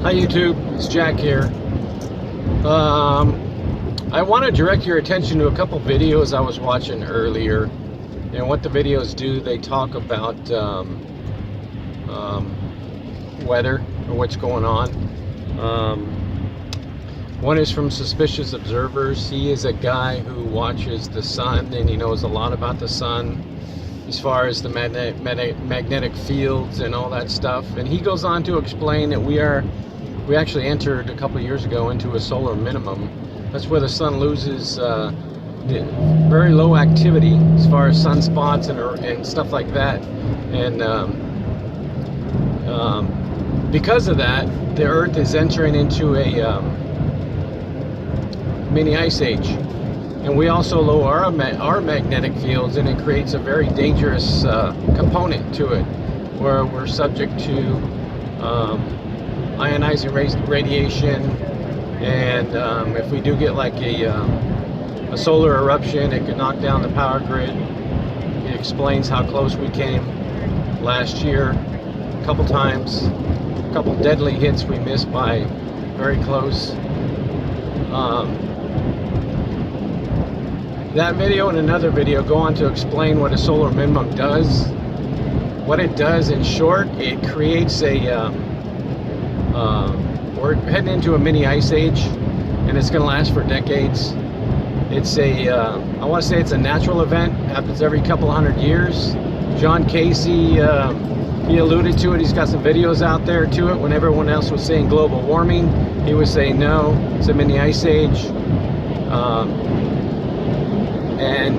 Hi YouTube, it's Jack here. I want to direct your attention to a couple videos I was watching earlier. And what the videos do, they talk about weather or what's going on. One is from Suspicious Observers. He is a guy who watches the sun and he knows a lot about the sun as far as the magnetic fields and all that stuff. And he goes on to explain that we actually entered a couple years ago into a solar minimum. That's where the sun loses very low activity as far as sunspots and stuff like that. And because of that, the Earth is entering into a mini ice age. And we also lower our magnetic fields, and it creates a very dangerous component to it, where we're subject to ionizing radiation, and if we do get like a solar eruption, it could knock down the power grid. It explains how close we came last year, a couple times, a couple deadly hits we missed by very close. That video and another video go on to explain what a solar minimum does. What it does, in short, it creates we're heading into a mini ice age, and it's going to last for decades. It's I want to say it's a natural event. It happens every couple hundred years. John Casey, he alluded to it. He's got some videos out there to it. When everyone else was saying global warming, he was saying no, it's a mini ice age. And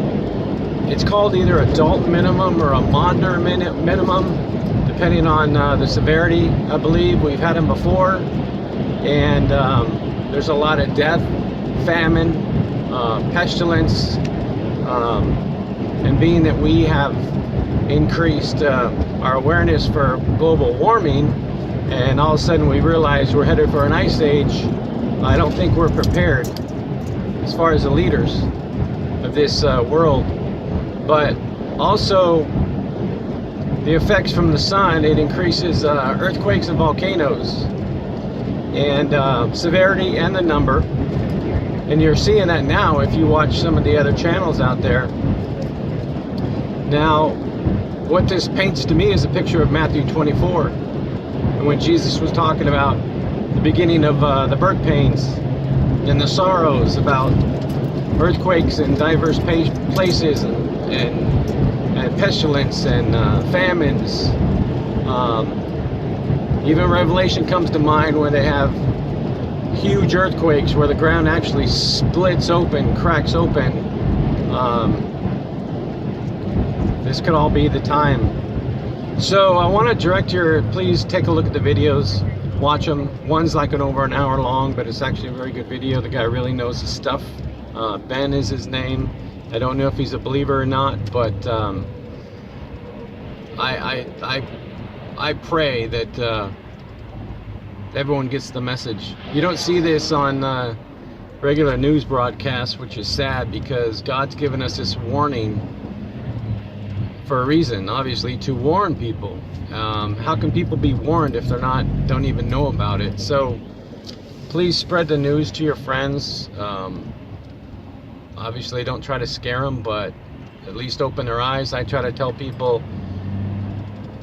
it's called either adult minimum or a modern minimum, depending on the severity. I believe we've had them before, and there's a lot of death, famine, pestilence, and being that we have increased our awareness for global warming, and all of a sudden we realize we're headed for an ice age. I don't think we're prepared as far as the leaders of this world. But also the effects from the sun, it increases earthquakes and volcanoes, and severity and the number. And you're seeing that now if you watch some of the other channels out there. Now, what this paints to me is a picture of Matthew 24, and when Jesus was talking about the beginning of the birth pains and the sorrows about earthquakes in diverse places and pestilence and famines. Even Revelation comes to mind, where they have huge earthquakes where the ground actually splits open, cracks open. This could all be the time. So I want to direct please take a look at the videos, watch them. One's like over an hour long, but it's actually a very good video. The guy really knows his stuff. Ben is his name. I don't know if he's a believer or not, but I pray that everyone gets the message. You don't see this on regular news broadcasts, which is sad, because God's given us this warning for a reason, obviously, to warn people. How can people be warned if don't even know about it? So please spread the news to your friends. Obviously, don't try to scare them, but at least open their eyes. I try to tell people,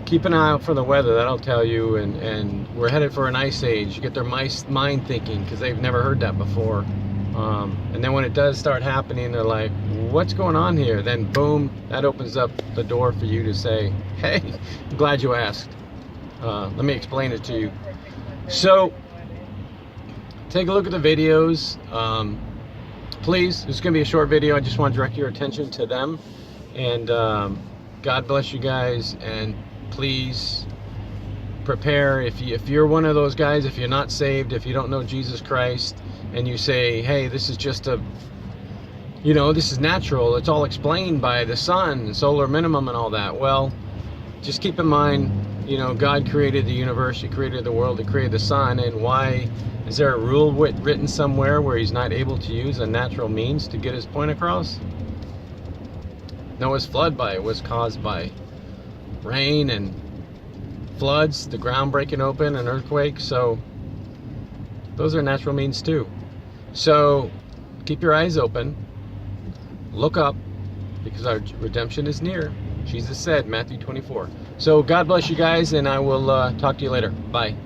keep an eye out for the weather. That'll tell you, and we're headed for an ice age. You get their mind thinking, because they've never heard that before. And then when it does start happening, they're like, what's going on here? Then boom, that opens up the door for you to say, hey, I'm glad you asked. Let me explain it to you. So take a look at the videos. Please, this is going to be a short video. I just want to direct your attention to them. And God bless you guys. And please prepare. If you're one of those guys, if you're not saved, if you don't know Jesus Christ, and you say, hey, this is just this is natural. It's all explained by the sun, solar minimum and all that. Well, just keep in mind, God created the universe. He created the world. He created the sun. And why? Is there a rule written somewhere where he's not able to use a natural means to get his point across? Noah's flood was caused by rain and floods, the ground breaking open, an earthquake. So Those are natural means too. So keep your eyes open. Look up, because our redemption is near. Jesus said, Matthew 24. So God bless you guys, and I will talk to you later. Bye.